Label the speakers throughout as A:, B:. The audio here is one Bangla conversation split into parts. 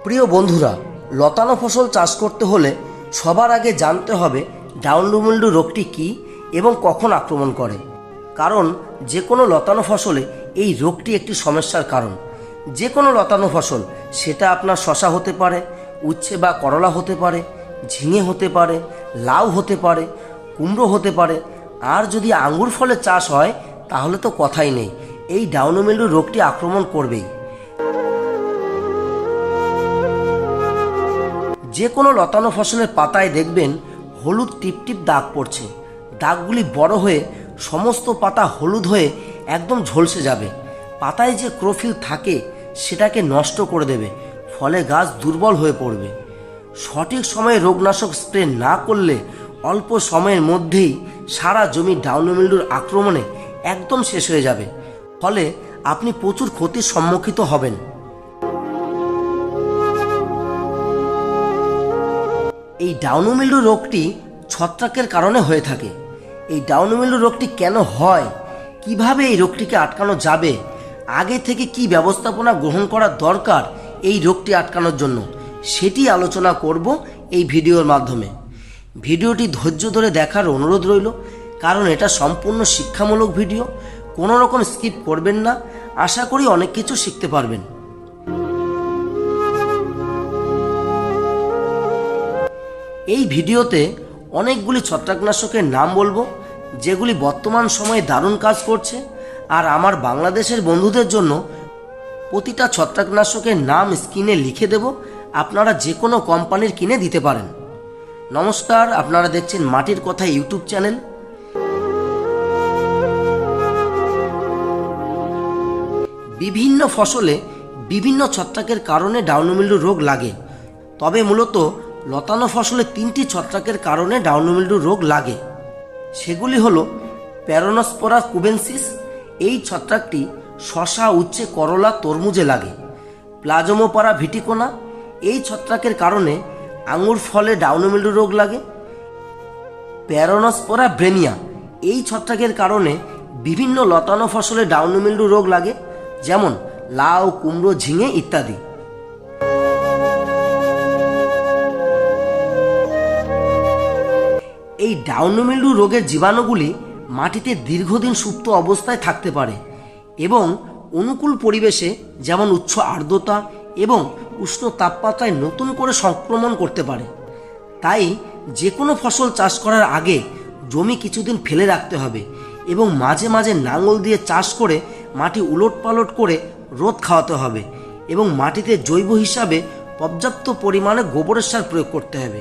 A: প্রিয় বন্ধুরা, লতানো ফসল চাষ করতে হলে সবার আগে জানতে হবে ডাউন্ডু মিল্ডু রোগটি কী এবং কখন আক্রমণ করে। কারণ যে কোনো লতানো ফসলে এই রোগটি একটি সমস্যার কারণ। যে কোনো লতানো ফসল, সেটা আপনার শসা হতে পারে, উচ্ছে বা করলা হতে পারে, ঝিঙে হতে পারে, লাউ হতে পারে, কুমড়ো হতে পারে। আর যদি আঙ্গুর ফলের চাষ হয় তাহলে তো কথাই নেই, এই ডাউন্ডু মিল্ডু রোগটি আক্রমণ করবেই। যে কোনো লতানো ফসলের পাতায় দেখবেন হলুদ টিপটিপ দাগ পড়ছে। দাগগুলি বড় হয়ে সমস্ত পাতা হলুদ হয়ে একদম ঝলসে যাবে। পাতায় যে ক্লোরোফিল থাকে সেটাকে নষ্ট করে দেবে, ফলে গাছ দুর্বল হয়ে পড়বে। সঠিক সময়ে রোগনাশক স্প্রে না করলে অল্প সময়ের মধ্যেই সারা জমি ডাউন্ডু মিল্ডুর আক্রমণে একদম শেষ হয়ে যাবে। ফলে আপনি প্রচুর ক্ষতির সম্মুখীন হবেন। এই ডাউন্ডু মিল্ডু রোগটি ছত্রাকের কারণে হয়ে থাকে। এই ডাউন্ডু মিল্ডু রোগটি কেন হয়, কিভাবে এই রোগটিকে আটকানো যাবে, আগে থেকে কি ব্যবস্থাপনা গ্রহণ করা দরকার এই রোগটি আটকানোর জন্য, সেটি আলোচনা করব এই ভিডিওর মাধ্যমে। ভিডিওটি ধৈর্য ধরে দেখার অনুরোধ রইল, কারণ এটা সম্পূর্ণ শিক্ষামূলক ভিডিও। কোনো রকম স্কিপ করবেন না, আশা করি অনেক কিছু শিখতে পারবেন। এই ভিডিওতে অনেকগুলি ছত্রাকনাশকের নাম বলবো, যেগুলি বর্তমান সময়ে দারুণ কাজ করছে। আর আমার বাংলাদেশের বন্ধুদের জন্য প্রতিটা ছত্রাকনাশকের নাম স্ক্রিনে লিখে দেব, আপনারা যে কোনো কোম্পানির কিনে দিতে পারেন। নমস্কার, আপনারা দেখছেন মাটির কথা ইউটিউব চ্যানেল। বিভিন্ন ফসলে বিভিন্ন ছত্রাকের কারণে ডাউন্ডু মিল্ডু রোগ লাগে, তবে মূলত লতানো ফসলে 3টি ছত্রাকের কারণে ডাউন্ডু মিল্ডু রোগ লাগে। সেগুলি হলো প্যারোনোস্পোরা কুবেনসিস, এই ছত্রাকটি শসা, উচ্ছে, করলা, তরমুজে লাগে। প্লাজমোপারা ভিটিকোনা, এই ছত্রাকের কারণে আঙুর ফলে ডাউন্ডু মিল্ডু রোগ লাগে। প্যারোনোস্পোরা ব্রেনিয়া, এই ছত্রাকের কারণে বিভিন্ন লতানো ফসলে ডাউন্ডু মিল্ডু রোগ লাগে, যেমন লাউ, কুমড়ো, ঝিঙে ইত্যাদি। এই ডাউন্ডু মিল্ডু রোগের জীবাণুগুলি মাটিতে দীর্ঘদিন সুপ্ত অবস্থায় থাকতে পারে এবং অনুকূল পরিবেশে, যেমন উচ্চ আর্দ্রতা এবং উষ্ণ তাপমাত্রায় নতুন করে সংক্রমণ করতে পারে। তাই যে কোনো ফসল চাষ করার আগে জমি কিছুদিন ফেলে রাখতে হবে এবং মাঝে মাঝে লাঙল দিয়ে চাষ করে মাটি উলটপালট করে রোদ খাওয়াতে হবে এবং মাটিতে জৈব হিসাবে পর্যাপ্ত পরিমাণে গোবরের সার প্রয়োগ করতে হবে।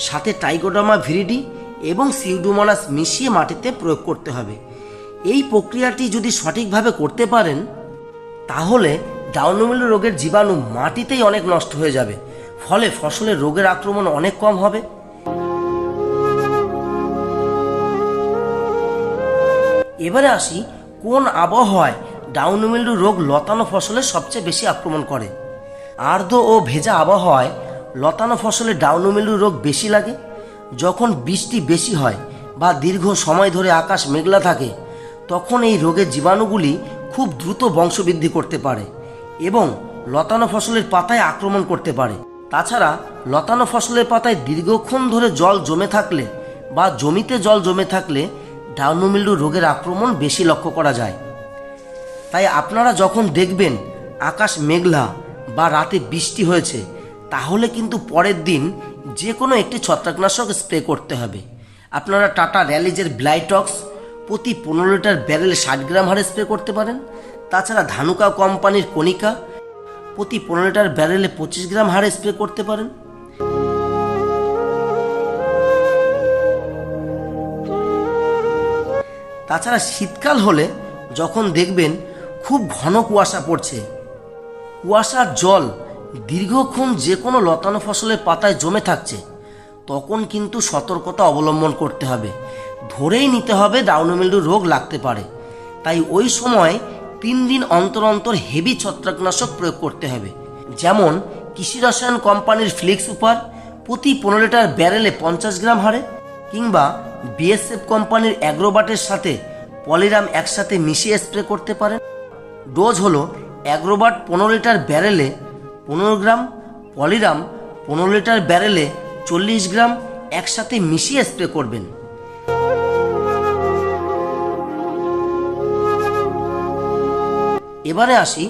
A: সাথে ট্রাইকোডার্মা ভিরিডি এবং সিউডোমোনাস মিশিয়ে মাটিতে প্রয়োগ করতে হবে। এই প্রক্রিয়াটি যদি সঠিকভাবে করতে পারেন তাহলে ডাউন্ডু মিল্ডু রোগের জীবাণু মাটিতেই অনেক নষ্ট হয়ে যাবে, ফলে ফসলের রোগের আক্রমণ অনেক কম হবে। এবারে আসি, কোন আবহাওয়ায় ডাউন্ডু মিল্ডু রোগ লতানো ফসলে সবচেয়ে বেশি আক্রমণ করে। আর্দ্র ও ভেজা আবহাওয়ায় লতানো ফসলে ডাউন্ডু মিল্ডু রোগ বেশি লাগে। যখন বৃষ্টি বেশি হয় বা দীর্ঘ সময় ধরে আকাশ মেঘলা থাকে, তখন এই রোগের জীবাণুগুলি খুব দ্রুত বংশবৃদ্ধি করতে পারে এবং লতানো ফসলের পাতায় আক্রমণ করতে পারে। তাছাড়া লতানো ফসলের পাতায় দীর্ঘক্ষণ ধরে জল জমে থাকলে বা জমিতে জল জমে থাকলে ডাউন্ডু মিল্ডু রোগের আক্রমণ বেশি লক্ষ্য করা যায়। তাই আপনারা যখন দেখবেন আকাশ মেঘলা বা রাতে বৃষ্টি হয়েছে, তাহলে কিন্তু পরের দিন যে কোনো একটি ছত্রাকনাশক স্প্রে করতে হবে। আপনারা টাটা র্যালিজের ব্লাইটক্স প্রতি 15 লিটার ব্যারেলে 60 গ্রাম হারে স্প্রে করতে পারেন। তাছাড়া ধানুকা কোম্পানির কণিকা প্রতি 15 লিটার ব্যারেলে 25 গ্রাম হারে স্প্রে করতে পারেন। তাছাড়া শীতকাল হলে যখন দেখবেন খুব ঘন কুয়াশা পড়ছে, কুয়াশার জল দীর্ঘক্ষণ যে কোনো লতানো ফসলের পাতায় জমে থাকছে, তখন কিন্তু সতর্কতা অবলম্বন করতে হবে। ধরেই নিতে হবে ডাউন্ডু মিল্ডু রোগ লাগতে পারে। তাই ওই সময় 3 দিন অন্তর অন্তর হেভি ছত্রাকনাশক প্রয়োগ করতে হবে, যেমন কৃষি রসায়ন কোম্পানির ফ্লিক্স সুপার প্রতি 15 লিটার ব্যারেলে 50 গ্রাম হারে, কিংবা বিএসএফ কোম্পানির অ্যাগ্রোবাটের সাথে পলিরাম একসাথে মিশিয়ে স্প্রে করতে পারেন। ডোজ হলো অ্যাগ্রোবাট 15 লিটার ব্যারেলে 15 গ্রাম, পলিরাম 15 লিটার ব্যারেলে 40 গ্রাম একসাথে মিশিয়ে স্প্রে করবেন। এবারে আসি,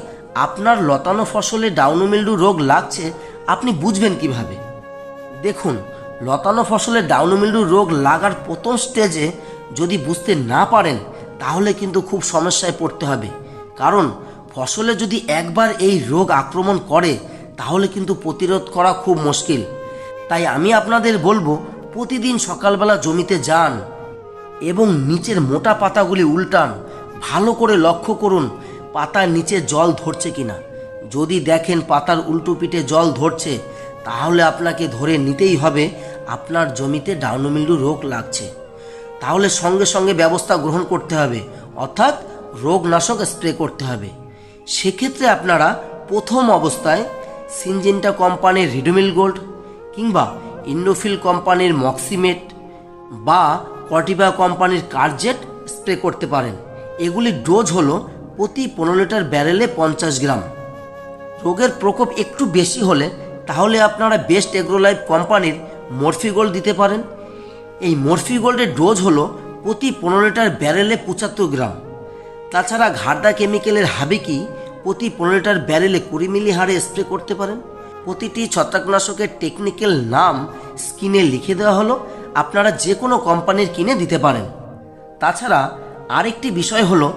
A: আপনার লতানো ফসলে ডাউন মিল্ডু রোগ লাগছে আপনি বুঝবেন কিভাবে। দেখুন, লতানো ফসলে ডাউন মিল্ডু রোগ লাগার প্রথম স্টেজে যদি বুঝতে না পারেন তাহলে কিন্তু খুব সমস্যায় পড়তে হবে। কারণ ফসলে যদি একবার এই রোগ আক্রমণ করে তাহলে কিন্তু প্রতিরোধ করা খুব মুশকিল। তাই আমি আপনাদের বলবো, প্রতিদিন সকালবেলা জমিতে যান এবং নিচের মোটা পাতাগুলি উল্টান। ভালো করে লক্ষ্য করুন পাতার নিচে জল ধরছে কিনা। যদি দেখেন পাতার উল্টো পিঠে জল ধরছে তাহলে আপনাকে ধরে নিতেই হবে আপনার জমিতে ডাউন মিল্ডু রোগ লাগছে। তাহলে সঙ্গে সঙ্গে ব্যবস্থা গ্রহণ করতে হবে, অর্থাৎ রোগনাশক স্প্রে করতে হবে। সেক্ষেত্রে আপনারা প্রথম অবস্থায় সিনজেন্টা কোম্পানির রিডোমিল গোল্ড কিংবা ইন্ডোফিল কোম্পানির মক্সিমেট বা কর্টিভা কোম্পানির কার্জেট স্প্রে করতে পারেন। এগুলির ডোজ হলো প্রতি 15 লিটার ব্যারেলে 50 গ্রাম। রোগের প্রকোপ একটু বেশি হলে তাহলে আপনারা বেস্ট এগ্রোলাইফ কোম্পানির মরফিগোল্ড দিতে পারেন। এই মরফিগোল্ডের ডোজ হলো প্রতি 15 লিটার ব্যারেলে 75 গ্রাম। তাছাড়া ঘাড়দা কেমিক্যালের হাবিকি প্রতি 15 লিটার ব্যারেলে 20 মিলি হারে স্প্রে করতে পারেন। প্রতিটি ছত্রাকনাশকের টেকনিক্যাল নাম স্ক্রিনে লিখে দেওয়া হলো, আপনারা যে কোনো কোম্পানির কিনে দিতে পারেন। তাছাড়া আরেকটি বিষয় হলো,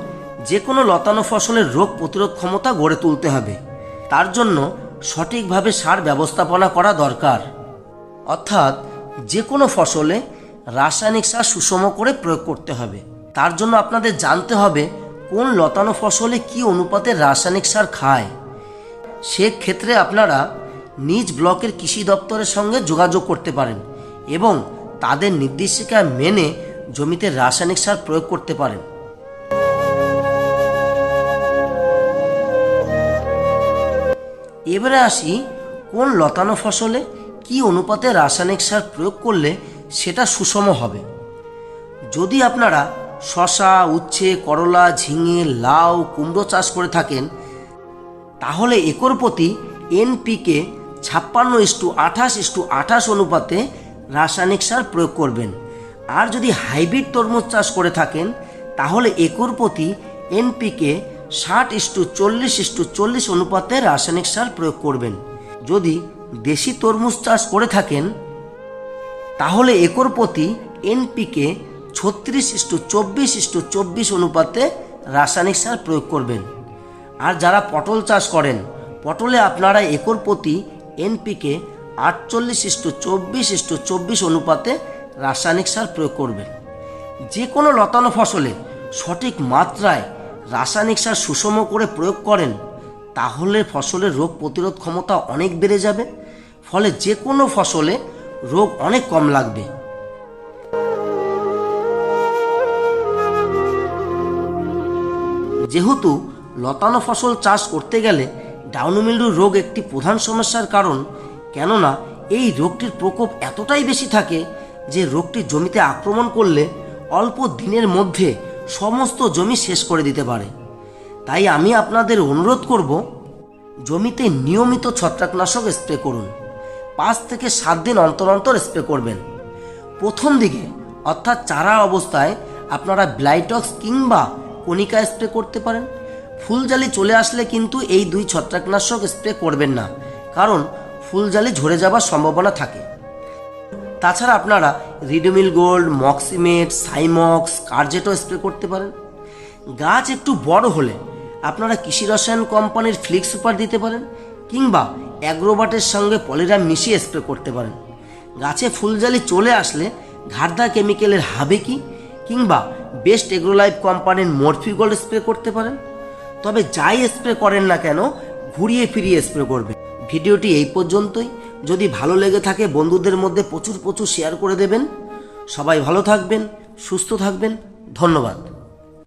A: যে কোনো লতানো ফসলের রোগ প্রতিরোধ ক্ষমতা গড়ে তুলতে হবে। তার জন্য সঠিকভাবে সার ব্যবস্থাপনা করা দরকার। অর্থাৎ যে কোনো ফসলে রাসায়নিক সার সুষম করে প্রয়োগ করতে হবে। তার জন্য আপনাদের জানতে হবে কোন লতানো ফসলে কী অনুপাতে রাসায়নিক সার খায়। সেক্ষেত্রে আপনারা নিজ ব্লকের কৃষি দপ্তরের সঙ্গে যোগাযোগ করতে পারেন এবং তাদের নির্দেশিকা মেনে জমিতে রাসায়নিক সার প্রয়োগ করতে পারেন। এবারে আসি, কোন লতানো ফসলে কি অনুপাতে রাসায়নিক সার প্রয়োগ করলে সেটা সুষম হবে। যদি আপনারা শসা, উচ্ছে, করলা, ঝিঙে, লাউ, কুমড়ো চাষ করে থাকেন তাহলে একর প্রতি এনপিকে 56:28:28 অনুপাতে রাসায়নিক সার প্রয়োগ করবেন। আর যদি হাইব্রিড তরমুজ চাষ করে থাকেন তাহলে একর প্রতি এনপিকে 60:40:40 অনুপাতে রাসায়নিক সার প্রয়োগ করবেন। যদি দেশি তরমুজ চাষ করে থাকেন তাহলে একর প্রতি এনপিকে 36:24:24 অনুপাতে রাসায়নিক সার প্রয়োগ করবেন। আর যারা পটল চাষ করেন, পটলে আপনারা একর প্রতি এনপিকে 48:24:24 অনুপাতে রাসায়নিক সার প্রয়োগ করবেন। যে কোনো লতানো ফসলে সঠিক মাত্রায় রাসায়নিক সার সুষম করে প্রয়োগ করেন তাহলে ফসলের রোগ প্রতিরোধ ক্ষমতা অনেক বেড়ে যাবে। ফলে যে কোনো ফসলে রোগ অনেক কম লাগবে। যেহেতু লতানো ফসল চাষ করতে গেলে ডাউন মিল্ডু রোগ একটি প্রধান সমস্যার কারণ, কেননা এই রোগটির প্রকোপ এতটাই বেশি থাকে যে রোগটি জমিতে আক্রমণ করলে অল্প দিনের মধ্যে সমস্ত জমি শেষ করে দিতে পারে। তাই আমি আপনাদের অনুরোধ করব, জমিতে নিয়মিত ছত্রাকনাশক স্প্রে করুন। 5 থেকে 7 দিন অন্তর অন্তর স্প্রে করবেন। প্রথম দিকে অর্থাৎ চারা অবস্থায় আপনারা ব্লাইটক্স কিংবা কনিকা স্প্রে করতে পারেন। ফুলজালি চলে আসলে কিন্তু এই 2 ছত্রাকনাশক স্প্রে করবেন না, কারণ ফুলজালি ঝরে যাবার সম্ভাবনা থাকে। তাছাড়া আপনারা রিডোমিল গোল্ড, মক্সিমেট, সাইমক্স, কার্জেটও স্প্রে করতে পারেন। গাছ একটু বড় হলে আপনারা কৃষি রসায়ন কোম্পানির ফ্লিক্স সুপার দিতে পারেন কিংবা অ্যাগ্রোবাটের সঙ্গে পলিরাম মিশিয়ে স্প্রে করতে পারেন। গাছে ফুলজালি চলে আসলে ঘাড়দা কেমিক্যালের হাবেকি কিংবা বেস্ট এগ্রোলাইফ কোম্পানির মরফিগোল্ড স্প্রে করতে পারেন। তবে যাই স্প্রে করেন না কেন ঘুরিয়ে ফিরিয়ে স্প্রে করবেন। ভিডিওটি এই পর্যন্তই। যদি ভালো লেগে থাকে বন্ধুদের মধ্যে প্রচুর শেয়ার করে দেবেন। সবাই ভালো থাকবেন, সুস্থ থাকবেন। ধন্যবাদ।